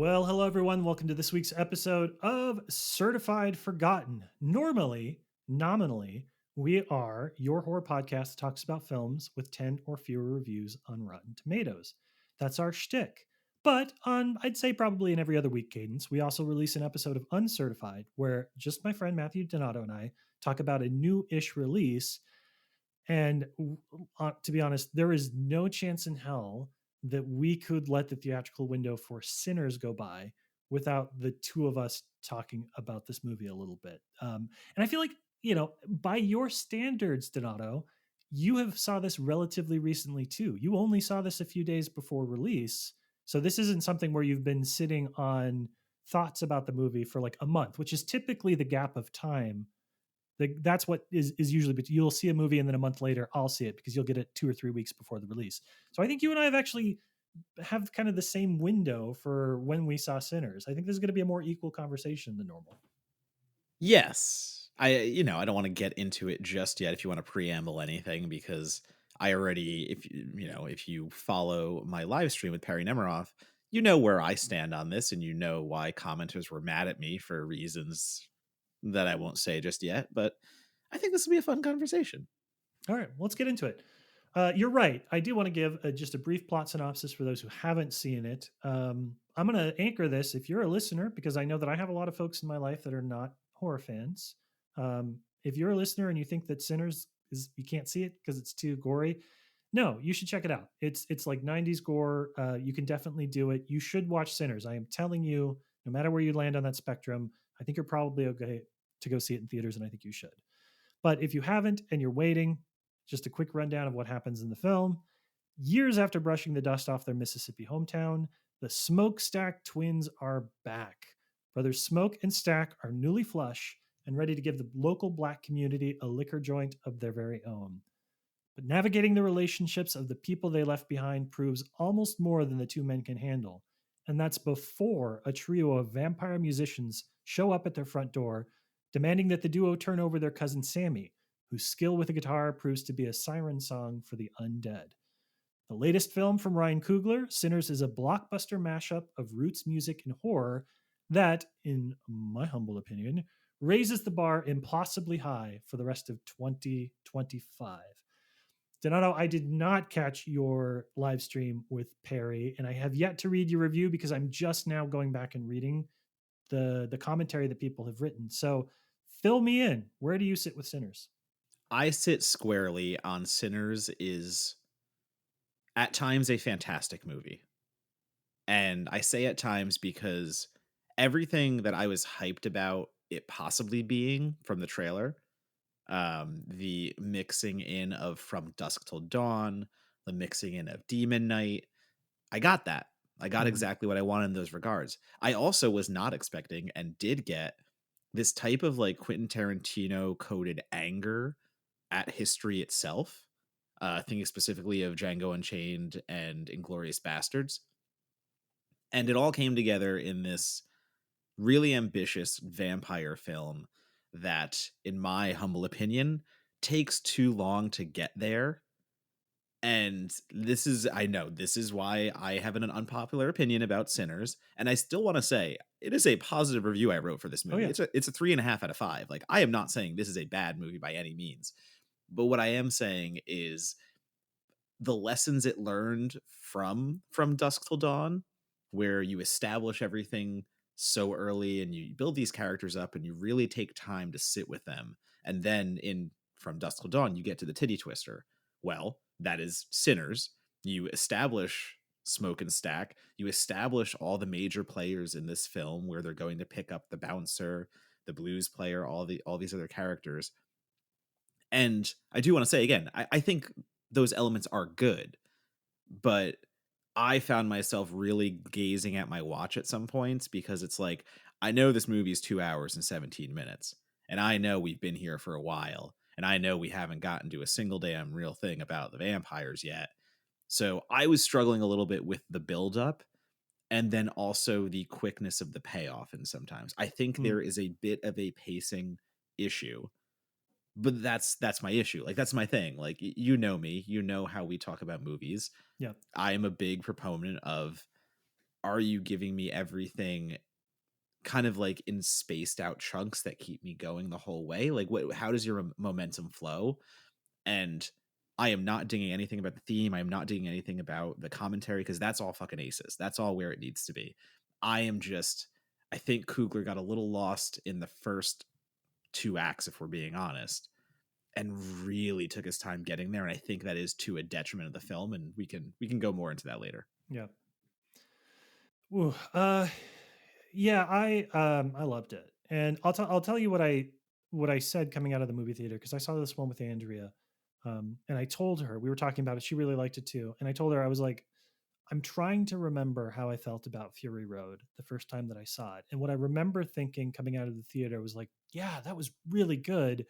Well, hello everyone. Welcome to this week's episode of Certified Forgotten. Nominally, we are your horror podcast that talks about films with 10 or fewer reviews on Rotten Tomatoes. That's our shtick. But on, I'd say probably in every other week cadence, we also release an episode of Uncertified where just my friend Matthew Donato and I talk about a new-ish release. And to be honest, there is no chance in hell that we could let the theatrical window for Sinners go by without the two of us talking about this movie a little bit. And I feel like, by your standards, Donato, you have saw this relatively recently too. You only saw this a few days before release. So this isn't something where you've been sitting on thoughts about the movie for like a month, which is typically the gap of time. That's what is usually, but you'll see a movie and then a month later I'll see it because you'll get it 2 or 3 weeks before the release. So I think you and I have kind of the same window for when we saw Sinners. I think this is going to be a more equal conversation than normal. Yes. I don't want to get into it just yet if you want to preamble anything because I already if you follow my live stream with Perry Nemiroff, you know where I stand on this and you know why commenters were mad at me for reasons that I won't say just yet, but I think this will be a fun conversation. All right, let's get into it. You're right. I do want to give just a brief plot synopsis for those who haven't seen it. I'm going to anchor this if you're a listener, because I know that I have a lot of folks in my life that are not horror fans. If you're a listener and you think that Sinners is you can't see it because it's too gory, no, you should check it out. It's like 90s gore. You can definitely do it. You should watch Sinners. I am telling you, no matter where you land on that spectrum, I think you're probably okay to go see it in theaters, and I think you should. But if you haven't and you're waiting, just a quick rundown of what happens in the film. Years after brushing the dust off their Mississippi hometown, the Smokestack twins are back. Brothers Smoke and Stack are newly flush and ready to give the local black community a liquor joint of their very own. But navigating the relationships of the people they left behind proves almost more than the two men can handle. And that's before a trio of vampire musicians show up at their front door, demanding that the duo turn over their cousin Sammy, whose skill with the guitar proves to be a siren song for the undead. The latest film from Ryan Coogler, Sinners, is a blockbuster mashup of roots music and horror that, in my humble opinion, raises the bar impossibly high for the rest of 2025. Donato, I did not catch your live stream with Perry, and I have yet to read your review because I'm just now going back and reading the commentary that people have written. So fill me in. Where do you sit with Sinners? I sit squarely on Sinners is at times a fantastic movie. And I say at times because everything that I was hyped about it possibly being from the trailer, the mixing in of From Dusk Till Dawn, the mixing in of Demon Knight, I got that. I got Mm. exactly what I wanted in those regards. I also was not expecting and did get this type of like Quentin Tarantino coded anger at history itself. Thinking specifically of Django Unchained and Inglorious Bastards. And it all came together in this really ambitious vampire film that, in my humble opinion, takes too long to get there. And I know this is why I have an unpopular opinion about Sinners. And I still want to say it is a positive review I wrote for this Oh movie. yeah. It's a 3.5 out of 5. Like, I am not saying this is a bad movie by any means. But what I am saying is the lessons it learned from Dusk Till Dawn, where you establish everything so early and you build these characters up and you really take time to sit with them, and then in From Dusk Till Dawn you get to the titty twister. Well, that is Sinners. You establish Smoke and Stack, you establish all the major players in this film where they're going to pick up the bouncer, the blues player, all these other characters. And I do want to say again, I think those elements are good, but I found myself really gazing at my watch at some points because it's like, I know this movie is 2 hours and 17 minutes, and I know we've been here for a while, and I know we haven't gotten to a single damn real thing about the vampires yet. So I was struggling a little bit with the buildup and then also the quickness of the payoff. And sometimes I think Mm. there is a bit of a pacing issue, but that's my issue. Like, that's my thing. Like, you know me, you know how we talk about movies. Yeah. I am a big proponent of are you giving me everything kind of like in spaced out chunks that keep me going the whole way? Like, what? How does your momentum flow? And I am not dinging anything about the theme. I am not dinging anything about the commentary because that's all fucking aces. That's all where it needs to be. I am just, I think Coogler got a little lost in the first two acts, if we're being honest, and really took his time getting there. And I think that is to a detriment of the film. And we can go more into that later. Yeah. Ooh, yeah, I loved it, and I'll tell you what I said coming out of the movie theater because I saw this one with Andrea, and I told her we were talking about it. She really liked it too, and I told her I was like, I'm trying to remember how I felt about Fury Road the first time that I saw it, and what I remember thinking coming out of the theater was like, yeah, that was really good.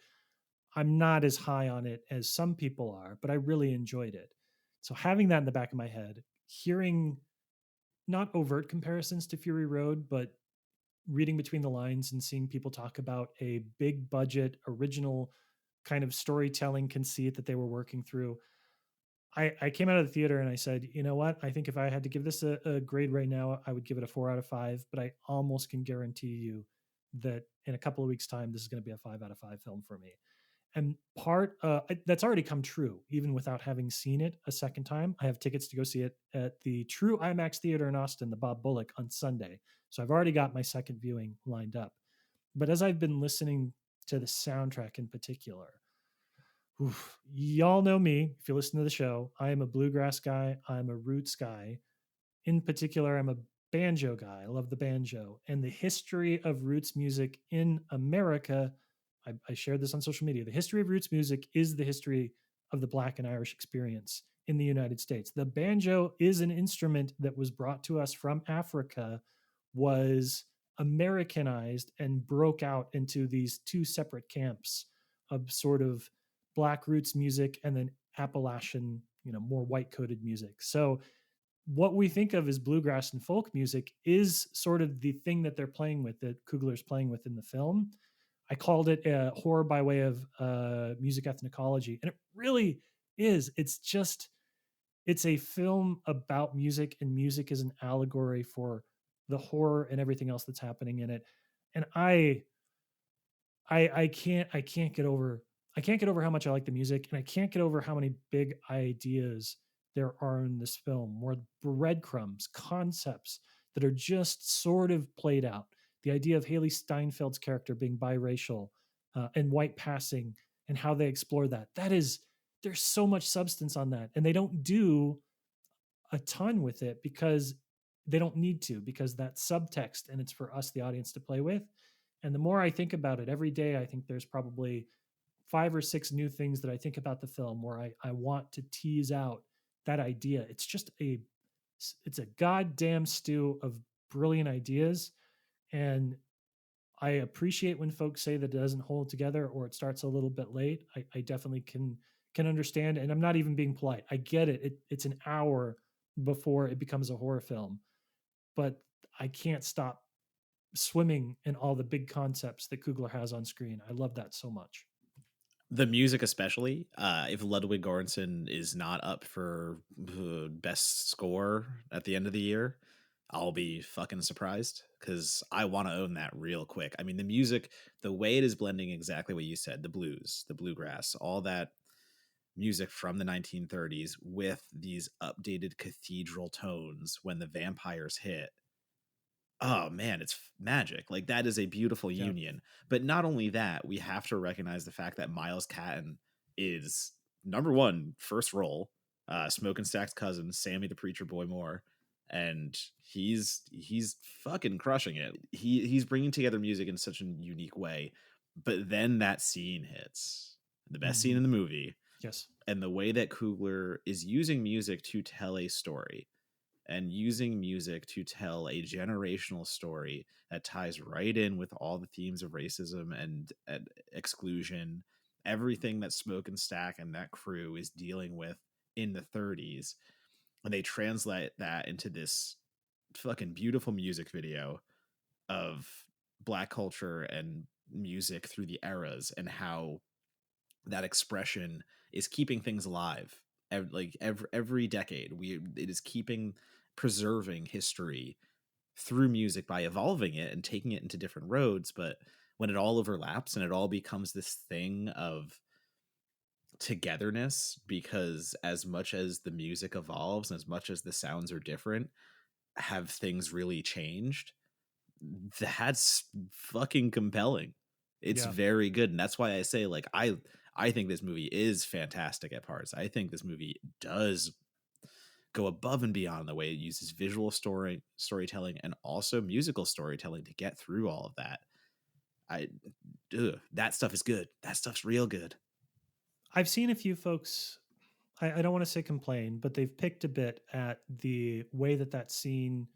I'm not as high on it as some people are, but I really enjoyed it. So having that in the back of my head, hearing not overt comparisons to Fury Road, but reading between the lines and seeing people talk about a big budget, original kind of storytelling conceit that they were working through. I came out of the theater and I said, you know what? I think if I had to give this a grade right now, I would give it a 4 out of 5. But I almost can guarantee you that in a couple of weeks' time, this is going to be a 5 out of 5 film for me. And that's already come true, even without having seen it a second time. I have tickets to go see it at the True IMAX Theater in Austin, the Bob Bullock, on Sunday. So I've already got my second viewing lined up. But as I've been listening to the soundtrack in particular, oof, y'all know me. If you listen to the show, I am a bluegrass guy. I'm a roots guy. In particular, I'm a banjo guy. I love the banjo and the history of roots music in America. I shared this on social media. The history of roots music is the history of the Black and Irish experience in the United States. The banjo is an instrument that was brought to us from Africa, was Americanized, and broke out into these two separate camps of sort of Black roots music and then Appalachian, more white coded music. So what we think of as bluegrass and folk music is sort of the thing that they're playing with, that Kugler's playing with in the film. I called it horror by way of music ethnicology, and it really is. It's a film about music, and music is an allegory for the horror and everything else that's happening in it. And I can't get over how much I like the music, and I can't get over how many big ideas there are in this film, more breadcrumbs, concepts that are just sort of played out. The idea of Haley Steinfeld's character being biracial and white passing, and how they explore that. There's so much substance on that, and they don't do a ton with it because they don't need to, because that subtext, and it's for us, the audience, to play with. And the more I think about it every day, I think there's probably 5 or 6 new things that I think about the film where I want to tease out that idea. It's a goddamn stew of brilliant ideas. And I appreciate when folks say that it doesn't hold together or it starts a little bit late. I definitely can understand. And I'm not even being polite. I get it. It's an hour before it becomes a horror film. But I can't stop swimming in all the big concepts that Kugler has on screen. I love that so much. The music, especially, if Ludwig Göransson is not up for best score at the end of the year, I'll be fucking surprised because I want to own that real quick. I mean, the music, the way it is blending exactly what you said, the blues, the bluegrass, all that music from the 1930s with these updated cathedral tones when the vampires hit. Oh man, it's magic. Like that is a beautiful Yeah. union. But not only that, we have to recognize the fact that Miles Catton is number one, first role, Smoking Stack's cousin, Sammy the Preacher Boy Moore, and he's fucking crushing it. He's bringing together music in such a unique way. But then that scene hits, the best scene Mm-hmm. in the movie, Yes. and the way that Coogler is using music to tell a story and using music to tell a generational story that ties right in with all the themes of racism and exclusion, everything that Smoke and Stack and that crew is dealing with in the 30s. And they translate that into this fucking beautiful music video of Black culture and music through the eras and how that expression is keeping things alive. Like every decade, it is keeping preserving history through music by evolving it and taking it into different roads. But when it all overlaps and it all becomes this thing of togetherness, because as much as the music evolves and as much as the sounds are different, have things really changed? That's fucking compelling. It's Yeah. very good, and that's why I say, like, I think this movie is fantastic at parts. I think this movie does go above and beyond the way it uses visual storytelling and also musical storytelling to get through all of that. I that stuff is good. That stuff's real good. I've seen a few folks, I don't want to say complain, but they've picked a bit at the way that that scene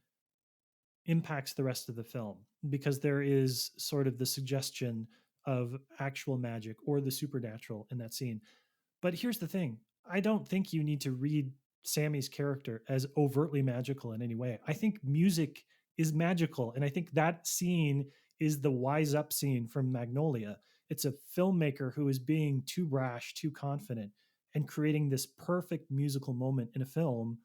impacts the rest of the film, because there is sort of the suggestion of actual magic or the supernatural in that scene. But here's the thing, I don't think you need to read Sammy's character as overtly magical in any way. I think music is magical. And I think that scene is the wise up scene from Magnolia. It's a filmmaker who is being too brash, too confident, and creating this perfect musical moment in a film,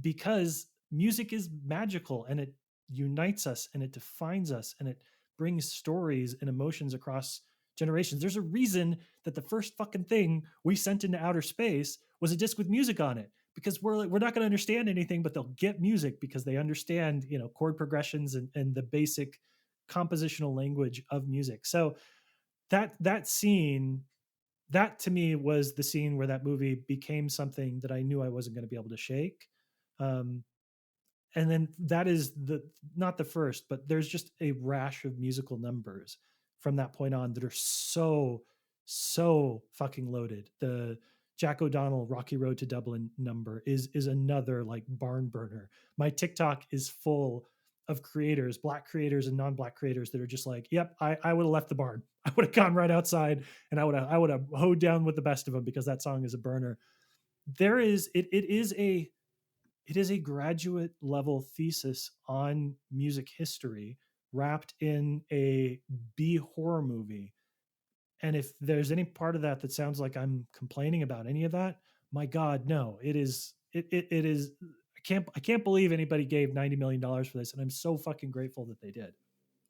because music is magical and it unites us and it defines us and it brings stories and emotions across generations. There's a reason that the first fucking thing we sent into outer space was a disc with music on it, because we're not going to understand anything, but they'll get music because they understand, you know, chord progressions and the basic compositional language of music. So that scene, that to me was the scene where that movie became something that I knew I wasn't going to be able to shake. Um, and then that is the, not the first, but there's just a rash of musical numbers from that point on that are so fucking loaded. The Jack O'Donnell Rocky Road to Dublin number is another like barn burner. My TikTok is full of creators, black creators and non-black creators, that are just like, yep, I would have left the barn. I would have gone right outside and I would have hoed down with the best of them, because that song is a burner. There is it is a graduate level thesis on music history wrapped in a B horror movie. And if there's any part of that that sounds like I'm complaining about any of that, my God, no. It is it is I can't believe anybody gave $90 million for this, and I'm so fucking grateful that they did.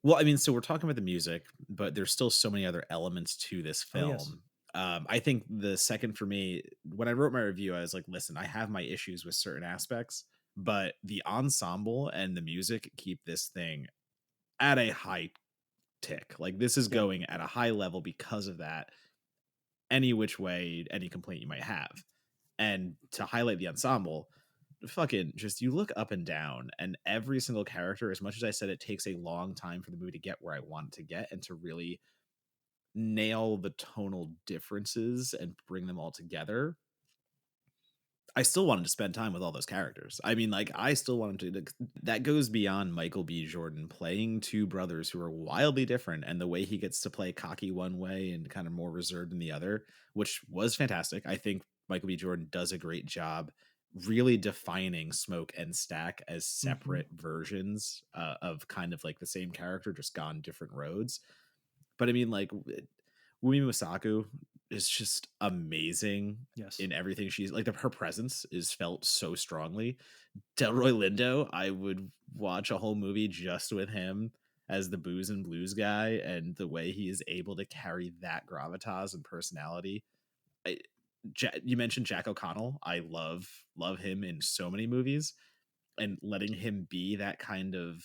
Well, I mean, so we're talking about the music, but there's still so many other elements to this Oh yes. film. I think the second for me, when I wrote my review, I was like, listen, I have my issues with certain aspects, but the ensemble and the music keep this thing at a high tick. Like, this is Yeah. going at a high level because of that, any which way, any complaint you might have. And to highlight the ensemble, fucking just you look up and down, and every single character, as much as I said it takes a long time for the movie to get where I want it to get and to really nail the tonal differences and bring them all together, I still wanted to spend time with all those characters. I mean, like, I still wanted to. That goes beyond Michael B. Jordan playing two brothers who are wildly different, and the way he gets to play cocky one way and kind of more reserved in the other, which was fantastic. I think Michael B. Jordan does a great job really defining Smoke and Stack as Hmm. separate versions of kind of like the same character, just gone different roads. But I mean, like, Wumi Masaku is just amazing Yes. in everything she's like. Her presence is felt so strongly. Delroy Lindo, I would watch a whole movie just with him as the booze and blues guy, and the way he is able to carry that gravitas and personality. I, you mentioned Jack O'Connell. I love him in so many movies, and letting him be that kind of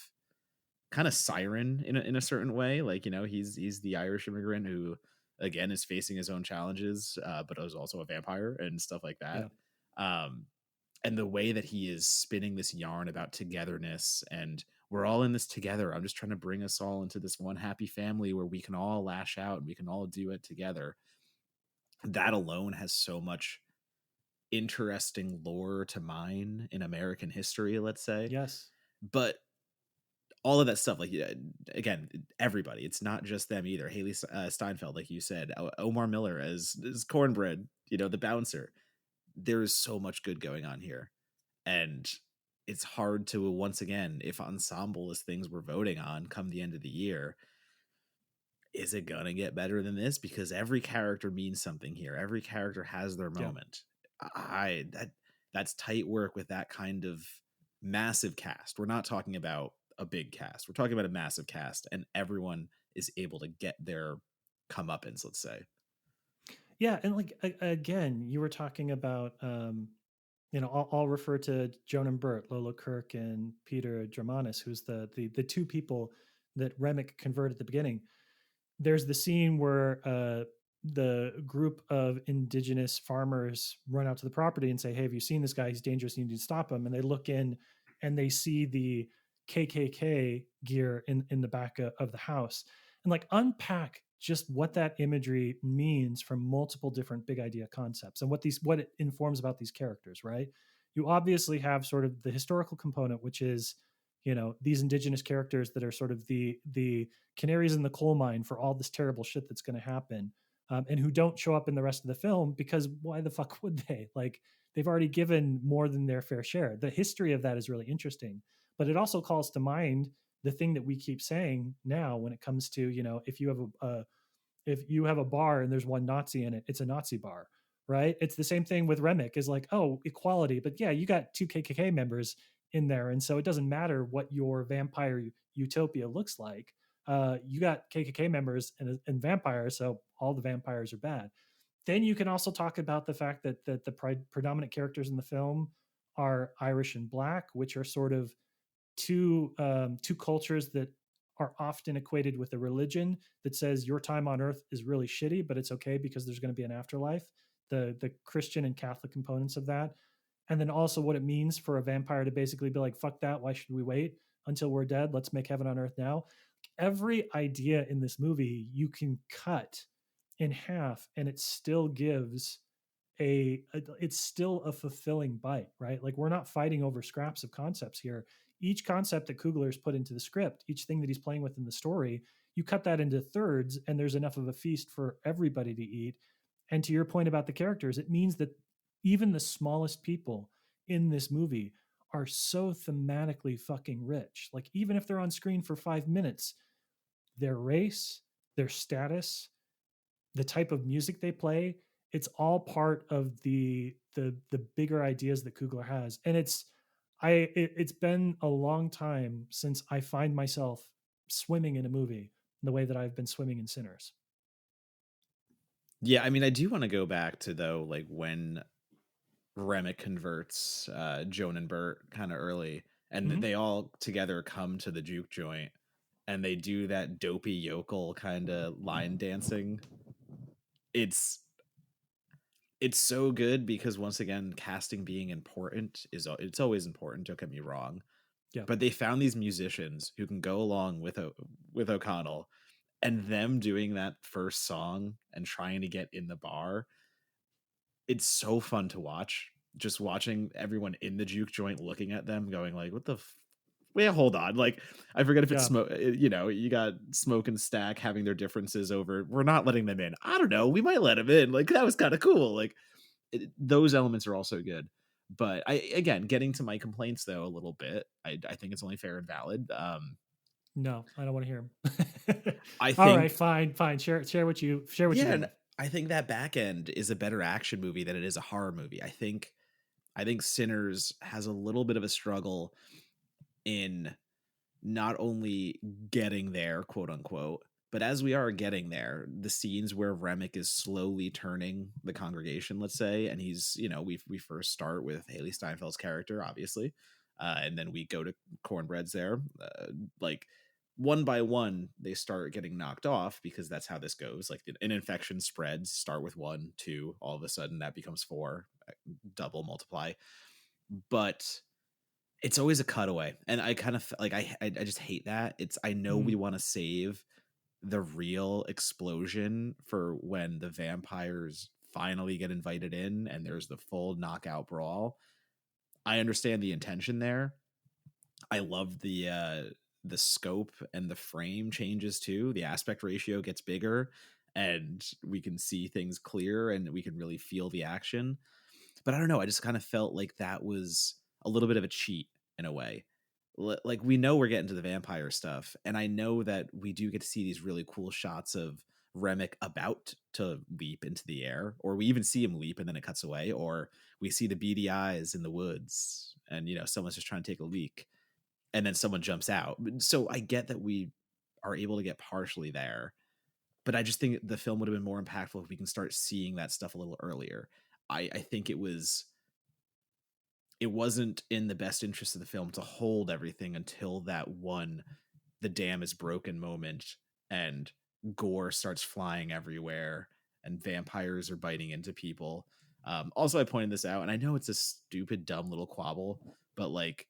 siren in a certain way. Like, you know, he's the Irish immigrant who again is facing his own challenges, but is also a vampire and stuff like that. Yeah. Um, and the way that he is spinning this yarn about togetherness and we're all in this together. I'm just trying to bring us all into this one happy family where we can all lash out and we can all do it together. That alone has so much interesting lore to mine in American history, let's say. Yes. But all of that stuff, like, yeah, again, everybody, it's not just them either. Haley Steinfeld, like you said, Omar Miller as Cornbread, you know, the bouncer. There is so much good going on here, and it's hard to, once again, if ensemble is things we're voting on come the end of the year, is it gonna get better than this? Because every character means something here. Every character has their Yeah. moment. I that that's tight work with that kind of massive cast. We're not talking about a big cast. We're talking about a massive cast, and everyone is able to get their comeuppance, let's say. Yeah, and like again, you were talking about I'll refer to Joan and Bert, Lola Kirk and Peter Dramanis, who's the two people that Remick converted at the beginning. There's the scene where the group of indigenous farmers run out to the property and say, "Hey, have you seen this guy? He's dangerous. You need to stop him." And they look in and they see the KKK gear in the back of the house, and like unpack just what that imagery means from multiple different big idea concepts and what it informs about these characters. Right? You obviously have sort of the historical component, which is these indigenous characters that are sort of the canaries in the coal mine for all this terrible shit that's going to happen, and who don't show up in the rest of the film because why the fuck would they? Like they've already given more than their fair share. The history of that is really interesting, but it also calls to mind the thing that we keep saying now when it comes to if you have a bar and there's one Nazi in it, it's a Nazi bar, right? It's the same thing with Remick is like, oh, equality, but yeah, you got two KKK members in there, and so it doesn't matter what your vampire utopia looks like. You got KKK members and vampires, so all the vampires are bad. Then you can also talk about the fact that the predominant characters in the film are Irish and Black, which are sort of two cultures that are often equated with a religion that says your time on earth is really shitty, but it's okay because there's going to be an afterlife. The Christian and Catholic components of that, and then also what it means for a vampire to basically be like, "Fuck that! Why should we wait until we're dead? Let's make heaven on earth now." Every idea in this movie you can cut in half, and it still gives it's still a fulfilling bite, right? Like we're not fighting over scraps of concepts here. Each concept that Kugler's put into the script, each thing that he's playing with in the story, you cut that into thirds and there's enough of a feast for everybody to eat. And to your point about the characters, it means that even the smallest people in this movie are so thematically fucking rich. Like even if they're on screen for 5 minutes, their race, their status, the type of music they play, it's all part of the bigger ideas that Kugler has. And it's been a long time since I find myself swimming in a movie the way that I've been swimming in Sinners. Yeah, I mean, I do want to go back to though, like when Remick converts Joan and Bert kind of early, and Mm-hmm. they all together come to the juke joint, and they do that dopey yokel kind of line dancing. It's it's so good because once again, casting being important it's always important. Don't get me wrong, Yeah. but they found these musicians who can go along with O'Connell, and them doing that first song and trying to get in the bar. It's so fun to watch. Just watching everyone in the juke joint looking at them, going like, "What the? Wait, hold on!" Like, I forget if it's Yeah. smoke. You got Smoke and Stack having their differences over. We're not letting them in. I don't know. We might let them in. Like that was kind of cool. Like those elements are also good. But I again getting to my complaints though a little bit. I think it's only fair and valid. No, I don't want to hear him. I All right, think fine. Share what you yeah, go and with. I think that back end is a better action movie than it is a horror movie. I think Sinners has a little bit of a struggle in not only getting there, quote unquote, but as we are getting there, the scenes where Remick is slowly turning the congregation, let's say, and we first start with Haley Steinfeld's character, obviously, and then we go to Cornbread's there, like one by one they start getting knocked off because that's how this goes. Like an infection spreads, start with one, two, all of a sudden that becomes four, double multiply, but it's always a cutaway, and I kind of like I just hate that. I know we Mm, want to save the real explosion for when the vampires finally get invited in and there's the full knockout brawl. I understand the intention there. I love the scope and the frame changes too. The aspect ratio gets bigger and we can see things clear and we can really feel the action. But I don't know, I just kind of felt like that was a little bit of a cheat in a way. Like we know we're getting to the vampire stuff, and I know that we do get to see these really cool shots of Remick about to leap into the air, or we even see him leap and then it cuts away, or we see the beady eyes in the woods and someone's just trying to take a leak and then someone jumps out. So I get that we are able to get partially there, but I just think the film would have been more impactful if we can start seeing that stuff a little earlier. I think it wasn't in the best interest of the film to hold everything until that one the dam is broken moment and gore starts flying everywhere and vampires are biting into people. Also, I pointed this out, and I know it's a stupid, dumb little quabble, but like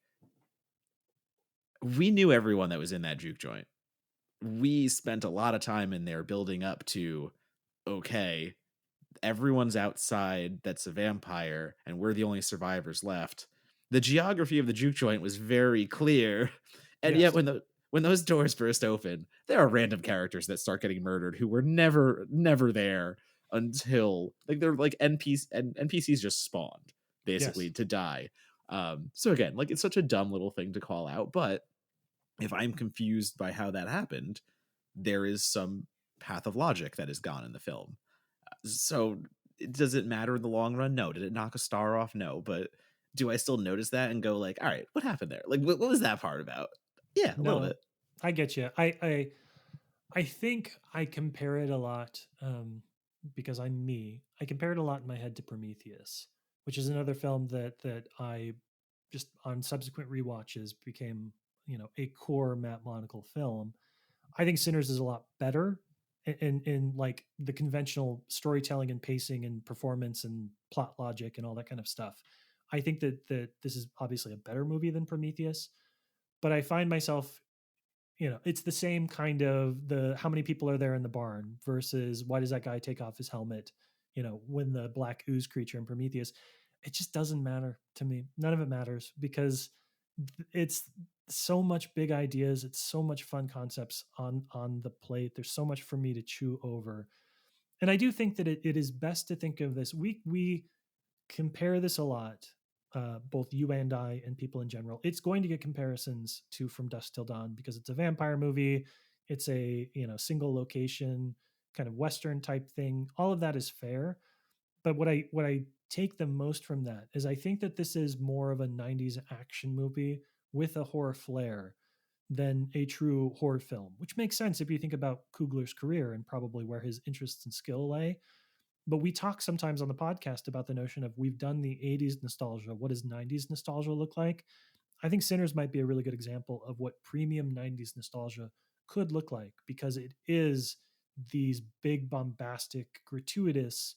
we knew everyone that was in that juke joint. We spent a lot of time in there building up to, okay, everyone's outside that's a vampire and we're the only survivors left. The geography of the juke joint was very clear. And yet Yes. when those doors burst open, there are random characters that start getting murdered who were never there until like they're like NPCs just spawned Yes. basically to die. So again, like it's such a dumb little thing to call out, but if I'm confused by how that happened, there is some path of logic that is gone in the film. So does it matter in the long run? No. Did it knock a star off? No. But do I still notice that and go like, all right, what happened there? Like, what was that part about? Yeah, a little No, bit. I get you. I think I compare it a lot because I'm me. I compare it a lot in my head to Prometheus, which is another film that I just on subsequent rewatches became a core Matt Monaco film. I think Sinners is a lot better in like the conventional storytelling and pacing and performance and plot logic and all that kind of stuff. I think that this is obviously a better movie than Prometheus, but I find myself, it's the same kind of the how many people are there in the barn versus why does that guy take off his helmet, when the black ooze creature in Prometheus. It just doesn't matter to me. None of it matters because it's so much big ideas. It's so much fun concepts on the plate. There's so much for me to chew over. And I do think that it is best to think of this. We compare this a lot, both you and I, and people in general. It's going to get comparisons to From Dusk Till Dawn because it's a vampire movie. It's a single location kind of Western type thing. All of that is fair. But what I take the most from that is I think that this is more of a 90s action movie with a horror flair than a true horror film, which makes sense if you think about Coogler's career and probably where his interests and skill lay. But we talk sometimes on the podcast about the notion of we've done the 80s nostalgia. What does 90s nostalgia look like? I think Sinners might be a really good example of what premium 90s nostalgia could look like because it is these big, bombastic, gratuitous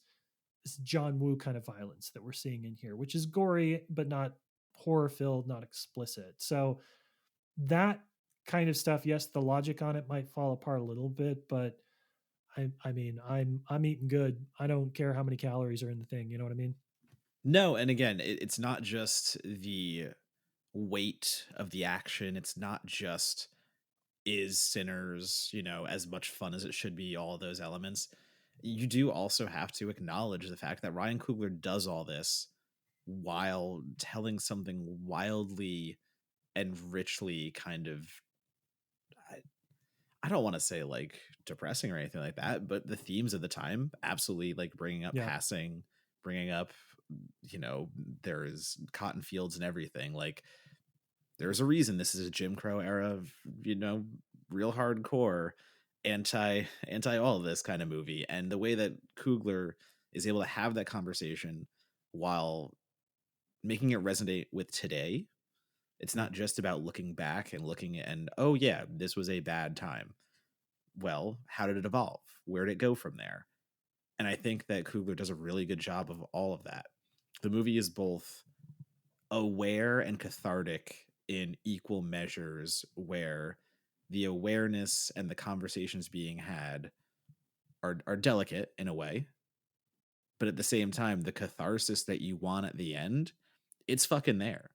John Woo kind of violence that we're seeing in here, which is gory, but not horror filled, not explicit. So that kind of stuff, yes, the logic on it might fall apart a little bit, but I mean, I'm eating good. I don't care how many calories are in the thing. You know what I mean? No, and again, it's not just the weight of the action. It's not just is Sinners, as much fun as it should be, all of those elements. You do also have to acknowledge the fact that Ryan Coogler does all this while telling something wildly and richly kind of I, I don't want to say like depressing or anything like that, but the themes of the time absolutely like bringing up Yeah. passing, bringing up you know there's cotton fields and everything. Like there's a reason this is a Jim Crow era of real hardcore anti all of this kind of movie, and the way that Coogler is able to have that conversation while making it resonate with today. It's Yeah. not just about looking back and looking and oh yeah, this was a bad time. Well, how did it evolve? Where did it go from there? And I think that Coogler does a really good job of all of that. The movie is both aware and cathartic in equal measures, where the awareness and the conversations being had are delicate in a way, but at the same time, the catharsis that you want at the end, it's fucking there.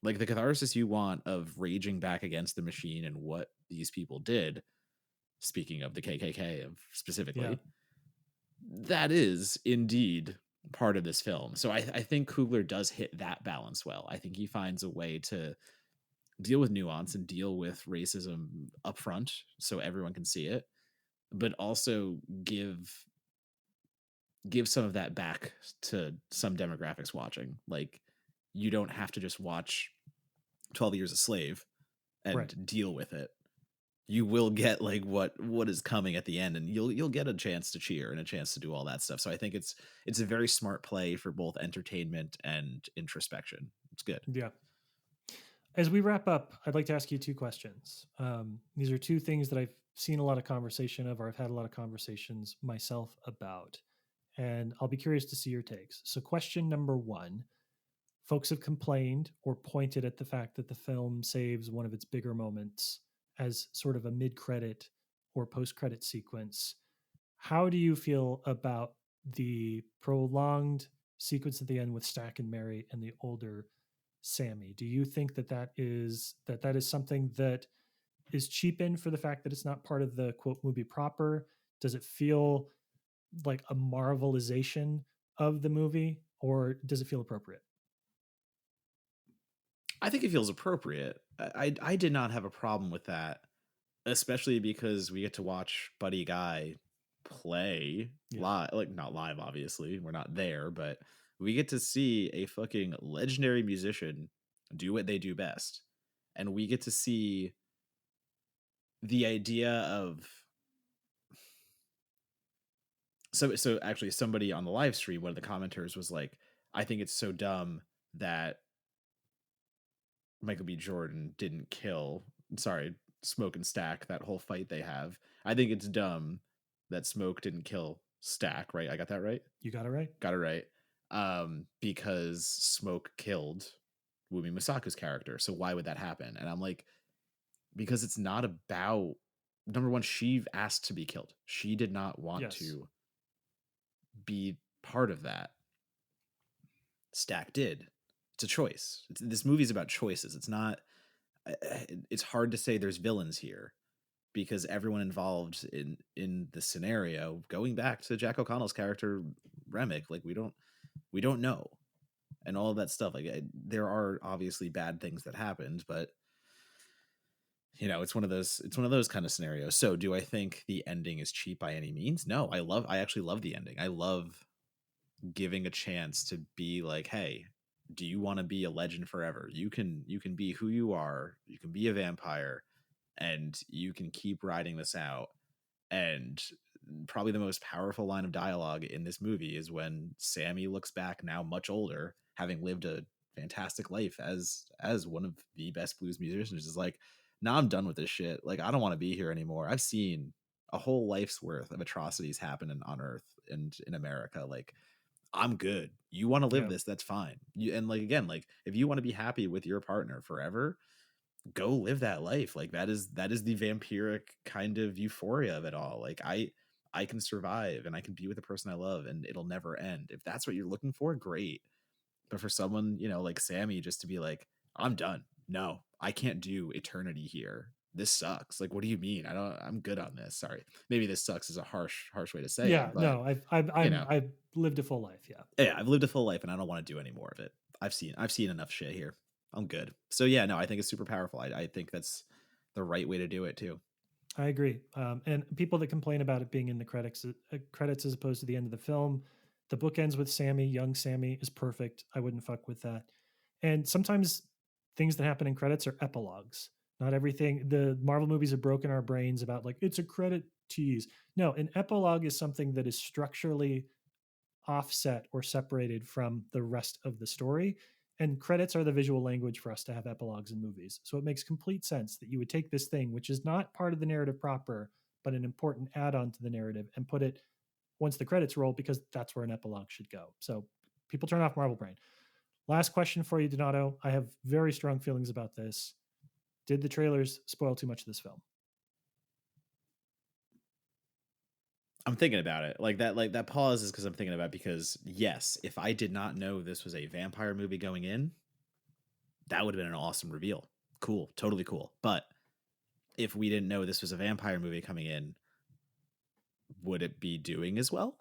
Like the catharsis you want of raging back against the machine and what these people did, speaking of the KKK Yeah. specifically, that is indeed part of this film. So I think Coogler does hit that balance well. I think he finds a way to deal with nuance and deal with racism upfront so everyone can see it, but also give some of that back to some demographics watching. Like, you don't have to just watch 12 Years a Slave Right. and deal with it. You will get like what is coming at the end, and you'll get a chance to cheer and a chance to do all that stuff. So I think it's a very smart play for both entertainment and introspection. It's good. Yeah. As we wrap up, I'd like to ask you two questions. These are two things that I've seen a lot of conversation of, or I've had a lot of conversations myself about, and I'll be curious to see your takes. So, question number one: folks have complained or pointed at the fact that the film saves one of its bigger moments as sort of a mid-credit or post-credit sequence. How do you feel about the prolonged sequence at the end with Stack and Mary and the older Sammy? Do you think that that is something that is cheapened for the fact that it's not part of the quote movie proper? Does it feel like a marvelization of the movie, or does it feel appropriate? I think it feels appropriate. I did not have a problem with that, especially because we get to watch Buddy Guy play Yeah, live, like not live, obviously. We're not there, but we get to see a fucking legendary musician do what they do best. And we get to see the idea of so actually somebody on the live stream, one of the commenters was like, I think it's so dumb that Michael B. Jordan didn't kill, sorry, Smoke and Stack, that whole fight they have. I think it's dumb that Smoke didn't kill Stack, right? I got that right? you got it right. Got it right. Because Smoke killed Wumi Masaku's character. So why would that happen? And I'm like, because it's not about, number one, she asked to be killed. She did not want Yes. to be part of that. Stack did. It's a choice. This movie is about choices. It's not. It's hard to say there's villains here because everyone involved in the scenario, going back to Jack O'Connell's character Remick, like we don't know, and all of that stuff. Like there are obviously bad things that happened, but it's one of those kind of scenarios. So do I think the ending is cheap by any means? No, I actually love the ending. I love giving a chance to be like, hey, do you want to be a legend forever? You can be who you are. You can be a vampire, and you can keep riding this out. And probably the most powerful line of dialogue in this movie is when Sammy looks back, now much older, having lived a fantastic life as one of the best blues musicians, is like, now I'm done with this shit. Like, I don't want to be here anymore. I've seen a whole life's worth of atrocities happen on Earth and in America. Like, I'm good. You want to live Yeah. this, that's fine. And like, again, like, if you want to be happy with your partner forever, go live that life. Like, that is the vampiric kind of euphoria of it all. Like, I can survive and I can be with the person I love and it'll never end. If that's what you're looking for, great. But for someone, like Sammy, just to be like, I'm done. No, I can't do eternity here. This sucks. Like, what do you mean? I'm good on this. Sorry. Maybe this sucks is a harsh way to say it, Yeah. but No, I've lived a full life. Yeah. yeah, I've lived a full life and I don't want to do any more of it. I've seen enough shit here. I'm good. So yeah, no, I think it's super powerful. I think that's the right way to do it too. I agree. And people that complain about it being in the credits as opposed to the end of the film, the book ends with Sammy, young Sammy is perfect. I wouldn't fuck with that. And sometimes things that happen in credits are epilogues. Not everything. The Marvel movies have broken our brains about like it's a credit tease. No, an epilogue is something that is structurally offset or separated from the rest of the story. And credits are the visual language for us to have epilogues in movies. So it makes complete sense that you would take this thing, which is not part of the narrative proper, but an important add on to the narrative, and put it once the credits roll, because that's where an epilogue should go. So people turn off Marvel Brain. Last question for you, Donato. I have very strong feelings about this. Did the trailers spoil too much of this film? I'm thinking about it. Like that pause is because I'm thinking about it, because yes, if I did not know this was a vampire movie going in, that would have been an awesome reveal. Cool, totally cool. But if we didn't know this was a vampire movie coming in, would it be doing as well?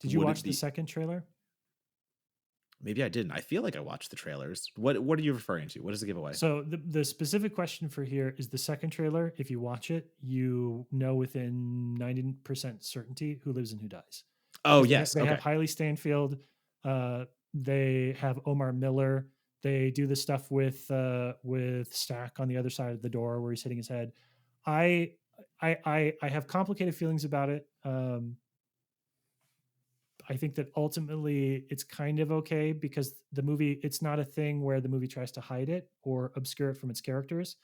Did you Would it watch the be? second trailer? Maybe I didn't. I feel like I watched the trailers. What are you referring to? What does it give away? So the specific question for here is the second trailer. If you watch it, you know within 90% certainty who lives and who dies, Oh, because yes. they have Okay. Hailey Stanfield, they have Omar Miller, they do the stuff with Stack on the other side of the door where he's hitting his head. I I have complicated feelings about it. I think that ultimately it's kind of okay because the movie, it's not a thing where the movie tries to hide it or obscure it from its characters.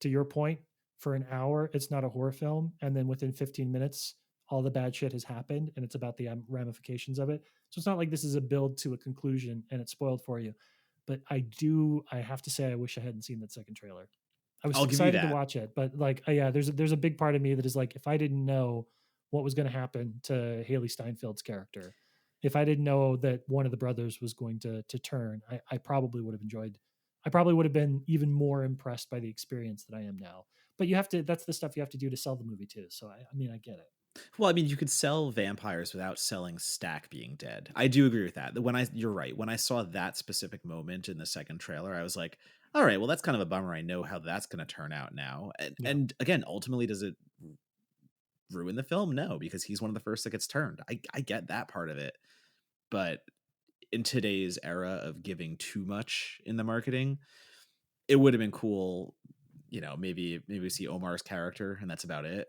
To your point, for an hour, it's not a horror film. And then within 15 minutes, all the bad shit has happened and it's about the ramifications of it. So it's not like this is a build to a conclusion and it's spoiled for you. But I have to say, I wish I hadn't seen that second trailer. I was I'll give you excited to that. watch it, but like, yeah, there's a big part of me that is like, if I didn't know what was going to happen to Haley Steinfeld's character, if I didn't know that one of the brothers was going to turn, I probably would have enjoyed. I probably would have been even more impressed by the experience that I am now. But you have to. That's the stuff you have to do to sell the movie too. So I mean, I get it. Well, I mean, you could sell vampires without selling Stack being dead. I do agree with that. You're right. When I saw that specific moment in the second trailer, I was like, all right, well, that's kind of a bummer. I know how that's going to turn out now. Yeah, And again, ultimately, does it ruin the film? No, because he's one of the first that gets turned. I get that part of it. But in today's era of giving too much in the marketing, it would have been cool, maybe we see Omar's character and that's about it.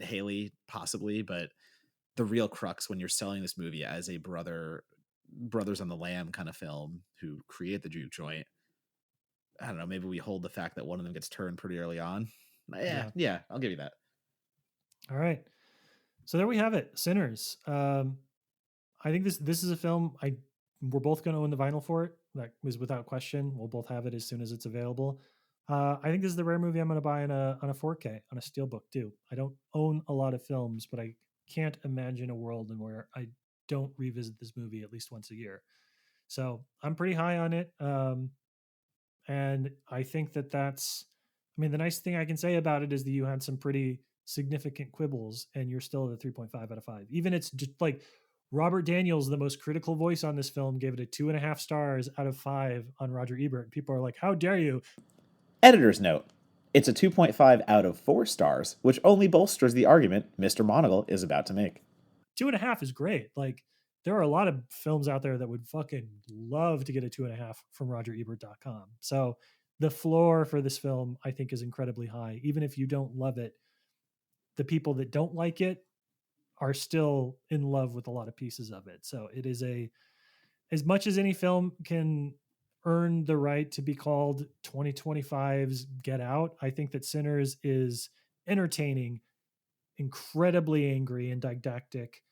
Haley possibly, but the real crux when you're selling this movie as a brothers on the lamb kind of film who create the juke joint, I don't know, maybe we hold the fact that one of them gets turned pretty early on. Yeah, yeah. yeah, I'll give you that. All right. So there we have it. Sinners. I think this is a film we're both going to own the vinyl for it. That was without question. We'll both have it as soon as it's available. I think this is the rare movie I'm going to buy on a 4K on a steelbook too. I don't own a lot of films, but I can't imagine a world in where I don't revisit this movie at least once a year. So I'm pretty high on it. And I think that that's, I mean, the nice thing I can say about it is that you had some pretty significant quibbles and you're still at a 3.5 out of 5. Even it's just like Robert Daniels, the most critical voice on this film, gave it a 2.5 stars out of 5 on Roger Ebert. People are like, how dare you? Editor's note. It's a 2.5 out of 4 stars, which only bolsters the argument Mr. Monagle is about to make. 2.5 is great. Like, there are a lot of films out there that would fucking love to get a 2.5 from RogerEbert.com. So the floor for this film, I think, is incredibly high. Even if you don't love it, the people that don't like it are still in love with a lot of pieces of it. So it is as much as any film can earn the right to be called 2025's Get Out, I think that Sinners is entertaining, incredibly angry and didactic,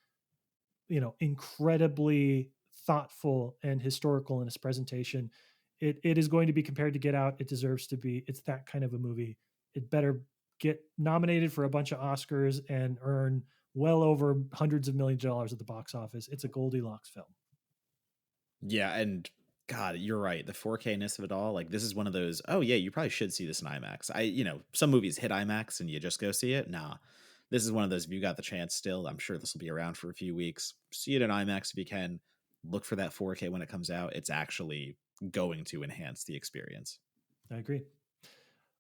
incredibly thoughtful and historical in its presentation. It is going to be compared to Get Out. It deserves to be. It's that kind of a movie. It better get nominated for a bunch of Oscars and earn well over hundreds of millions of dollars at the box office. It's a Goldilocks film. Yeah, and God, you're right. The 4K-ness of it all, like this is one of those, oh yeah, you probably should see this in IMAX. Some movies hit IMAX and you just go see it. Nah. This is one of those, if you got the chance still, I'm sure this will be around for a few weeks. See it in IMAX if you can. Look for that 4K when it comes out. It's actually going to enhance the experience. I agree.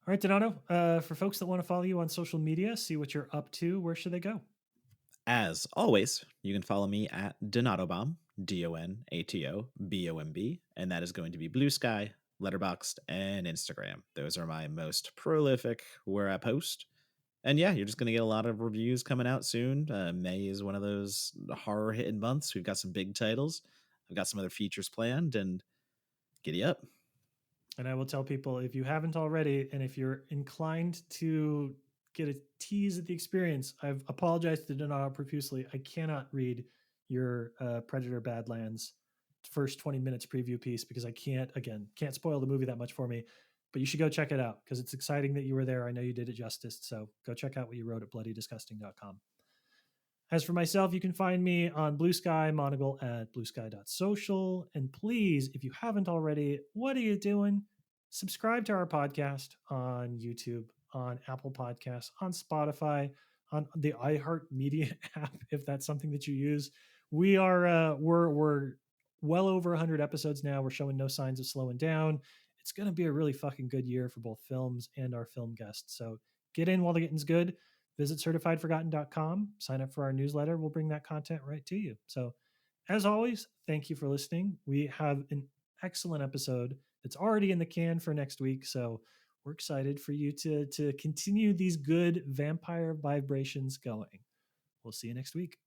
All right, Donato. For folks that want to follow you on social media, see what you're up to, where should they go? As always, you can follow me at Donatobomb, DONATOBOMB, and that is going to be Blue Sky, Letterboxd, and Instagram. Those are my most prolific where I post. And yeah, you're just going to get a lot of reviews coming out soon. May is one of those horror hitting months. We've got some big titles. I've got some other features planned, and giddy up. And I will tell people, if you haven't already, and if you're inclined to get a tease at the experience, I've apologized to Donato profusely. I cannot read your Predator Badlands first 20 minutes preview piece because I can't spoil the movie that much for me. But you should go check it out because it's exciting that you were there. I know you did it justice. So go check out what you wrote at bloodydisgusting.com. As for myself, you can find me on Blue Sky, Monagle at bluesky.social. And please, if you haven't already, what are you doing? Subscribe to our podcast on YouTube, on Apple Podcasts, on Spotify, on the iHeartMedia app, if that's something that you use. We are we're well over 100 episodes now. We're showing no signs of slowing down. It's going to be a really fucking good year for both films and our film guests. So get in while the getting's good. Visit certifiedforgotten.com, sign up for our newsletter. We'll bring that content right to you. So, as always, thank you for listening. We have an excellent episode that's already in the can for next week. So, we're excited for you to continue these good vampire vibrations going. We'll see you next week.